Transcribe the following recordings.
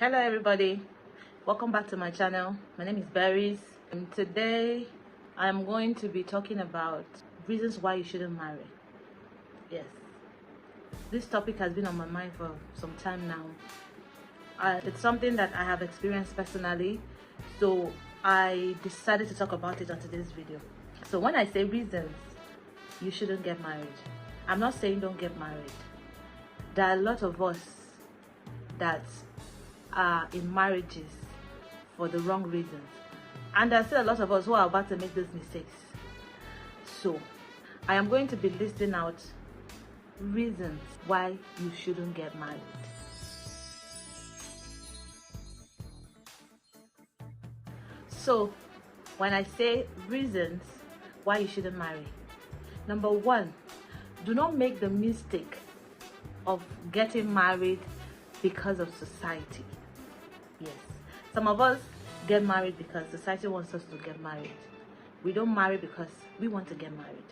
Hello everybody, welcome back to my channel. My name is Berries, and today I'm going to be talking about reasons why you shouldn't marry. Yes, this topic has been on my mind for some time now. It's something that I have experienced personally, so I decided to talk about it on today's video. So when I say reasons you shouldn't get married, I'm not saying don't get married. There are a lot of us that are in marriages for the wrong reasons, and there are still a lot of us who are about to make those mistakes. So I am going to be listing out reasons why you shouldn't get married. So when I say reasons why you shouldn't marry, number one, do not make the mistake of getting married because of society. Yes, some of us get married because society wants us to get married. We don't marry because we want to get married.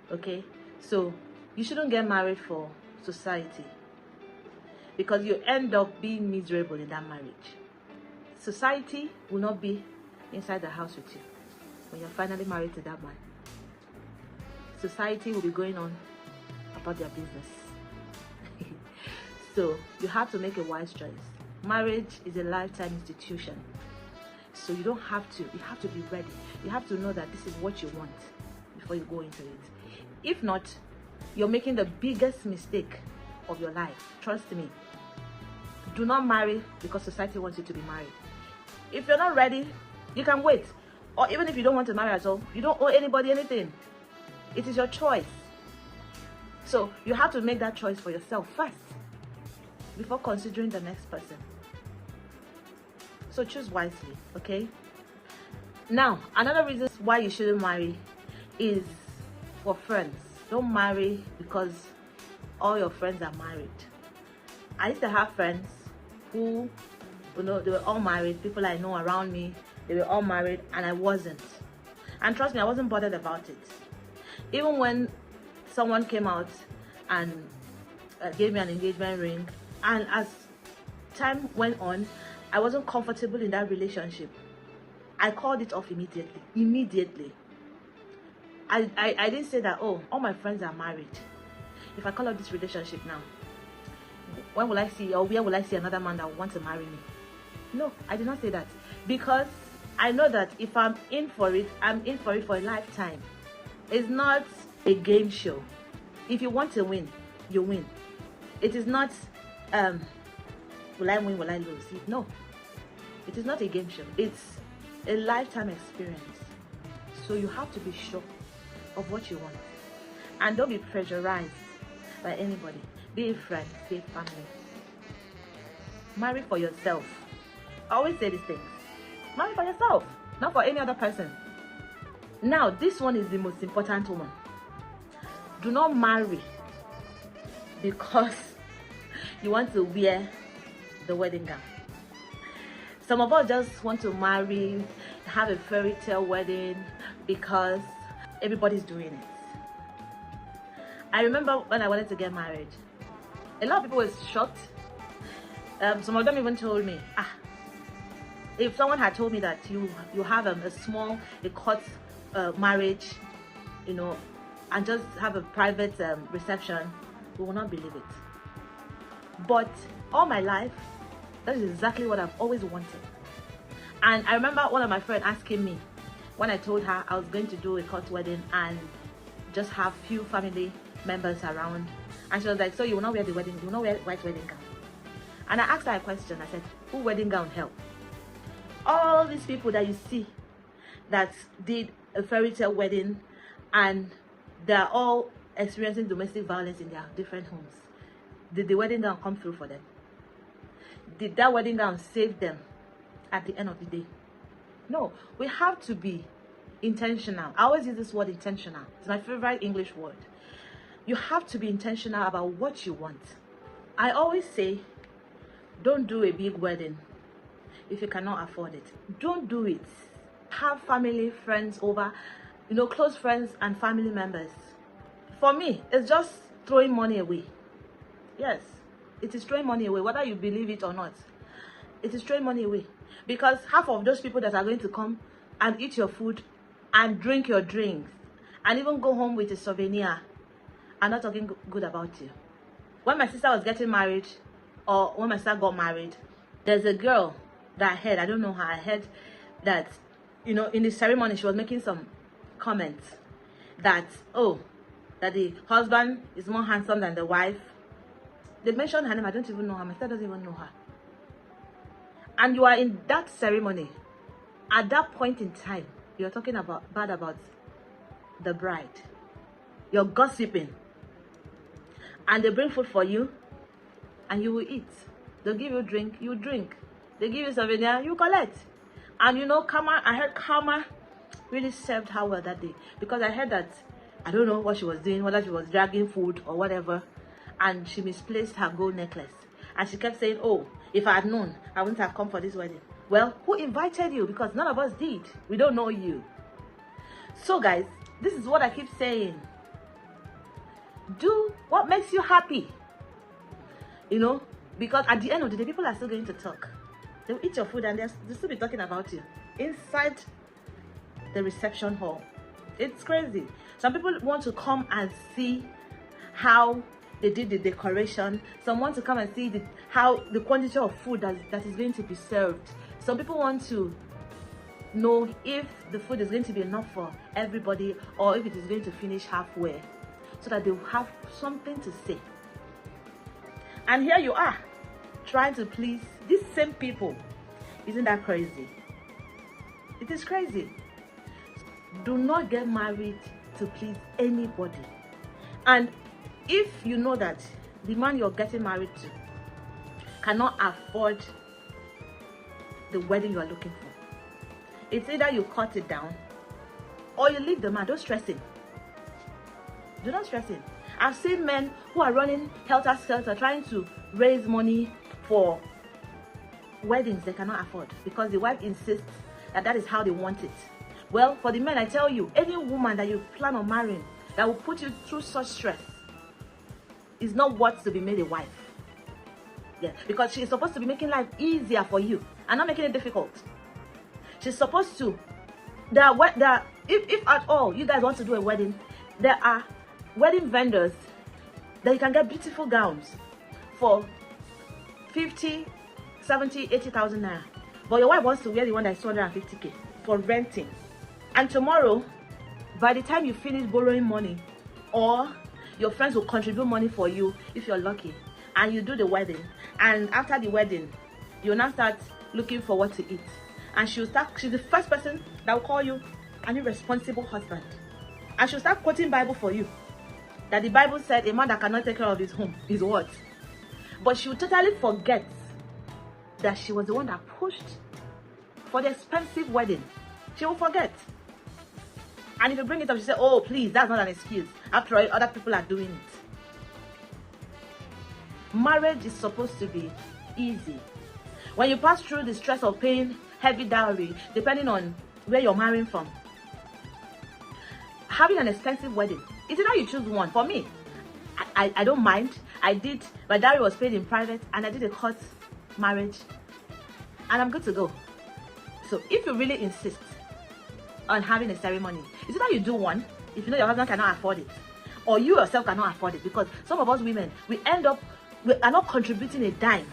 Okay, so you shouldn't get married for society, because you end up being miserable in that marriage. Society will not be inside the house with you when you're finally married to that man. Society will be going on about their business. So you have to make a wise choice. Marriage is a lifetime institution, so you have to be ready. You have to know that this is what you want before you go into it. If not, you're making the biggest mistake of your life. Trust me. Do not marry because society wants you to be married. If you're not ready, you can wait. Or even if you don't want to marry at all, you don't owe anybody anything. It is your choice. So you have to make that choice for yourself first before considering the next person. So choose wisely, okay? Now, another reason why you shouldn't marry is for friends. Don't marry because all your friends are married. I used to have friends who, they were all married. People I know around me, they were all married, and I wasn't. And trust me, I wasn't bothered about it. Even when someone came out and gave me an engagement ring, and as time went on, I wasn't comfortable in that relationship, I called it off immediately. I didn't say that, oh, all my friends are married, if I call off this relationship now, when will I see, or where will I see another man that will want to marry me? No, I did not say that, because I know that if I'm in for it, I'm in for it for a lifetime. It's not a game show. If you want to win, you win. It is not will I win, will I lose? No, it is not a game show. It's a lifetime experience. So you have to be sure of what you want, and don't be pressurized by anybody, be it friends, be it family. Marry for yourself. I always say these things. Marry for yourself, not for any other person. Now, this one is the most important one. Do not marry because you want to wear the wedding gown. Some of us just want to marry, have a fairy tale wedding because everybody's doing it. I remember when I wanted to get married, a lot of people were shocked. Some of them even told me, if someone had told me that you have a court marriage, and just have a private reception, we will not believe it. But all my life, that is exactly what I've always wanted. And I remember one of my friends asking me, when I told her I was going to do a court wedding and just have few family members around, and she was like, so you will not wear you will not wear white wedding gown? And I asked her a question. I said, who wedding gown help? All these people that you see that did a fairy tale wedding, and they're all experiencing domestic violence in their different homes, did the wedding gown come through for them? Did that wedding gown save them at the end of the day? No. We have to be intentional. I always use this word, intentional. It's my favorite English word. You have to be intentional about what you want. I always say, don't do a big wedding if you cannot afford it. Don't do it. Have family, friends over, close friends and family members. For me, it's just throwing money away. Yes, it is throwing money away, whether you believe it or not. it is throwing money away, because half of those people that are going to come and eat your food and drink your drinks and even go home with a souvenir are not talking good about you. When my sister was getting married, or when my sister got married, there's a girl that I heard, I don't know her, I heard that, you know, in the ceremony she was making some comments that, oh, that the husband is more handsome than the wife. They mentioned her name, I don't even know her, my sister doesn't even know her. And you are in that ceremony, at that point in time, you're talking about bad about the bride. You're gossiping. And they bring food for you, and you will eat. They'll give you drink, you drink. They give you souvenir, you collect. And you know, karma, I heard karma really served her well that day. Because I heard that, I don't know what she was doing, whether she was dragging food or whatever, and she misplaced her gold necklace. And she kept saying, oh, if I had known, I wouldn't have come for this wedding. Well, who invited you? Because none of us did. We don't know you. So guys, this is what I keep saying. Do what makes you happy. You know, because at the end of the day, people are still going to talk. They'll eat your food and they'll still be talking about you inside the reception hall. It's crazy. Some people want to come and see how they did the decoration. Some want to come and see how the quantity of food that is going to be served. Some people want to know if the food is going to be enough for everybody, or if it is going to finish halfway, so that they will have something to say. And here you are, trying to please these same people. Isn't that crazy? It is crazy. Do not get married to please anybody. And if you know that the man you're getting married to cannot afford the wedding you are looking for, it's either you cut it down or you leave the man. Don't stress him. Do not stress him. I've seen men who are running helter-skelter trying to raise money for weddings they cannot afford because the wife insists that is how they want it. Well, for the men, I tell you, any woman that you plan on marrying that will put you through such stress is not worth to be made a wife. Yeah, because she is supposed to be making life easier for you and not making it difficult. She's supposed to. If at all you guys want to do a wedding, there are wedding vendors that you can get beautiful gowns for 50, 70, 80,000 naira. But your wife wants to wear the one that is 250k for renting. And tomorrow, by the time you finish borrowing money, or your friends will contribute money for you if you're lucky, and you do the wedding, and after the wedding, you'll now start looking for what to eat. And she's the first person that will call you an irresponsible husband. And she'll start quoting Bible for you. That the Bible said a man that cannot take care of his home is what? But she will totally forget that she was the one that pushed for the expensive wedding. She will forget. And if you bring it up, she say, oh, please, that's not an excuse. After all, other people are doing it. Marriage is supposed to be easy. When you pass through the stress of paying heavy dowry, depending on where you're marrying from, having an expensive wedding, it's either you choose one. For me, I don't mind. My dowry was paid in private, and I did a court marriage, and I'm good to go. So if you really insist on having a ceremony, it's either you do one, if you know your husband cannot afford it, or you yourself cannot afford it, because some of us women, we are not contributing a dime,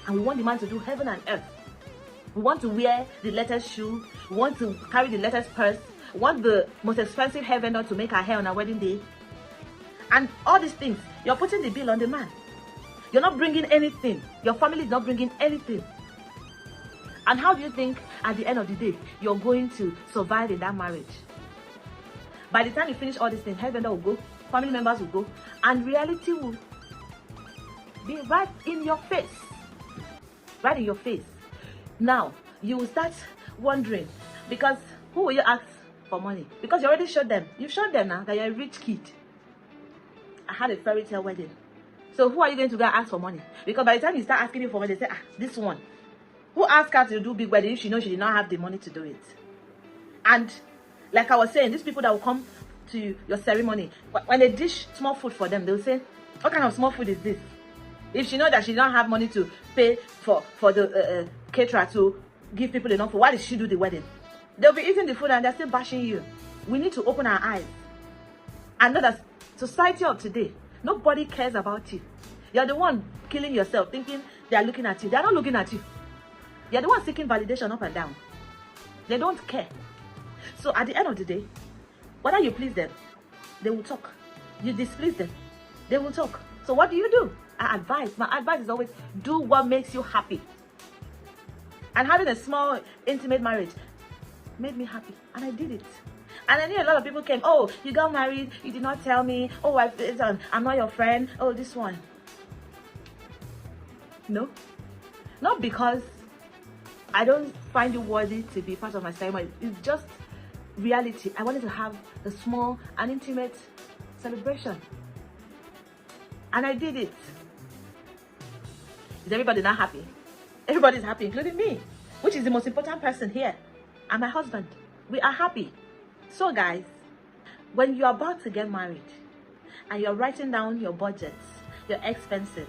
and we want the man to do heaven and earth. We want to wear the latest shoe, we want to carry the latest purse, we want the most expensive hair vendor to make our hair on our wedding day, and all these things. You're putting the bill on the man. You're not bringing anything. Your family is not bringing anything. And how do you think at the end of the day you're going to survive in that marriage? By the time you finish all these things, hair vendor will go, family members will go, and reality will be right in your face. Right in your face. Now, you will start wondering, because who will you ask for money? Because you already showed them. You've showed them now that you're a rich kid. I had a fairy tale wedding. So who are you going to go and ask for money? Because by the time you start asking me for money, they say, this one. Who asked her to do big wedding if she knows she did not have the money to do it? And like I was saying, these people that will come to your ceremony, when they dish small food for them, they'll say, what kind of small food is this? If she knows that she don't have money to pay for the caterer to give people enough, why did she do the wedding? They'll be eating the food and they're still bashing you. We need to open our eyes and know that society of today, nobody cares about you. You're the one killing yourself, thinking they are looking at you. They are not looking at you. You're the one seeking validation up and down. They don't care. So at the end of the day, whether you please them, they will talk. You displease them, they will talk. So what do? My advice is always do what makes you happy. And having a small, intimate marriage made me happy. And I did it. And I knew a lot of people came, oh, you got married, you did not tell me. Oh, I'm not your friend. Oh, this one. No. Not because I don't find you worthy to be part of my ceremony. It's just reality. I wanted to have a small and intimate celebration. And I did it. Is everybody not happy? Everybody's happy, including me, which is the most important person here. And my husband. We are happy. So guys, when you're about to get married and you're writing down your budgets, your expenses,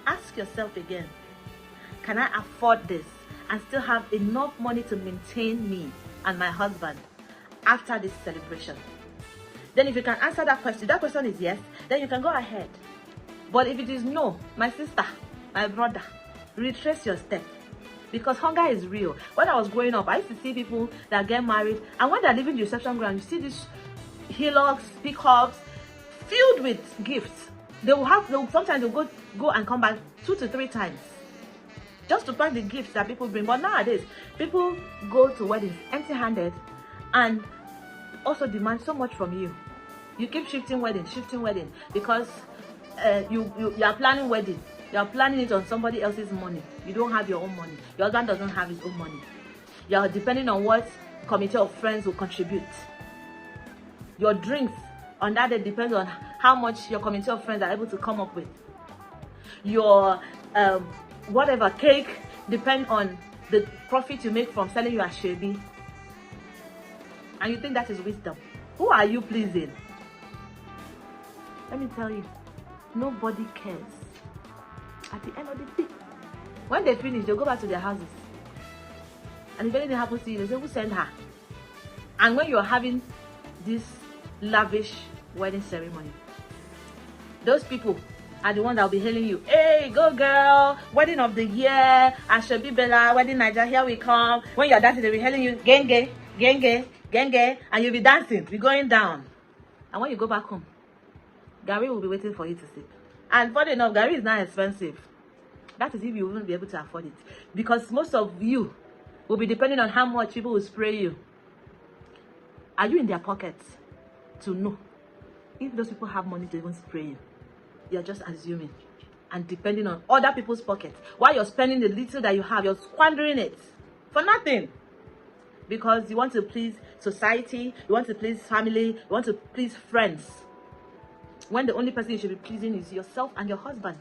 ask yourself again, can I afford this and still have enough money to maintain me and my husband after this celebration? Then if you can answer that question is yes, then you can go ahead. But if it is no, my sister, my brother, retrace your steps. Because hunger is real. When I was growing up, I used to see people that get married, and when they're leaving the reception ground, you see these hillocks, pickups filled with gifts. Sometimes they'll go and come back 2 to 3 times just to find the gifts that people bring. But nowadays, people go to weddings empty-handed and also demand so much from you. You keep shifting wedding because you are planning wedding. You are planning it on somebody else's money. You don't have your own money. Your husband doesn't have his own money. You are depending on what committee of friends will contribute. Your drinks on that day depends on how much your committee of friends are able to come up with. Your whatever cake depends on the profit you make from selling your ashwebi. And you think that is wisdom. Who are you pleasing? Let me tell you, nobody cares. At the end of the day, when they finish, they'll go back to their houses. And if anything happens to you, they say, who sent her? And when you're having this lavish wedding ceremony, those people are the ones that will be hailing you. Hey, go girl, wedding of the year, Ashobi Bella, wedding Niger, here we come. When you're dancing, they'll be hailing you, genge, genge, genge, and you'll be dancing, be going down. And when you go back home, Gary will be waiting for you to sip. And funny enough, Gary is not expensive. That is if you won't be able to afford it. Because most of you will be depending on how much people will spray you. Are you in their pockets to know if those people have money to even spray you? You're just assuming and depending on other people's pockets. While you're spending the little that you have, you're squandering it for nothing. Because you want to please society, you want to please family, you want to please friends. When the only person you should be pleasing is yourself and your husband.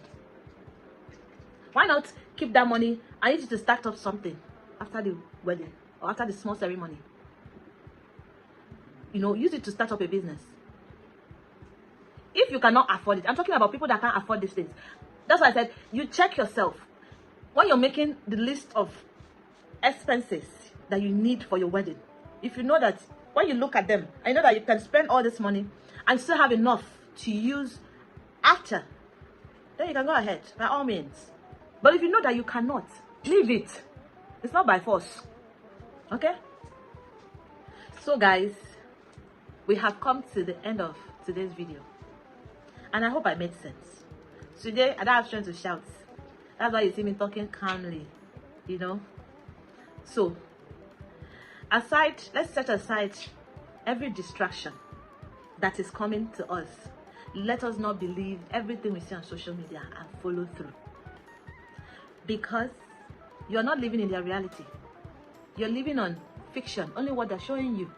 Why not keep that money and use it to start up something after the wedding or after the small ceremony? You know, use it to start up a business. If you cannot afford it, I'm talking about people that can't afford these things. That's why I said, you check yourself. When you're making the list of expenses that you need for your wedding, if you know that when you look at them, I know that you can spend all this money and still have enough to use after, then you can go ahead by all means. But if you know that you cannot, leave it. It's not by force. Okay? So guys, we have come to the end of today's video, and I hope I made sense. Today I don't have strength to shout. That's why you see me talking calmly, you know. So let's set aside every distraction that is coming to us. Let us not believe everything we see on social media and follow through. Because you're not living in their reality. You're living on fiction, only what they're showing you.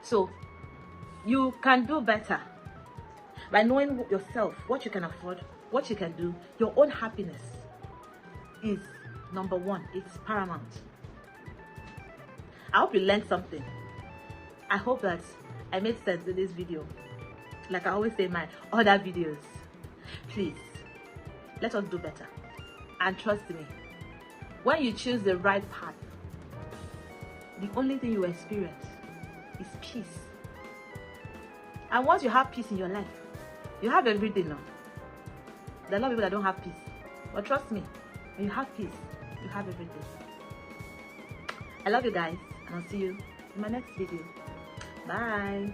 So you can do better by knowing yourself, what you can afford, what you can do. Your own happiness is number one. It's paramount. I hope you learned something. I hope that I made sense in this video, like I always say in my other videos. Please, let us do better. And trust me, when you choose the right path, the only thing you experience is peace. And once you have peace in your life, you have everything now. There are a lot of people that don't have peace. But trust me, when you have peace, you have everything. I love you guys, and I'll see you in my next video. Bye.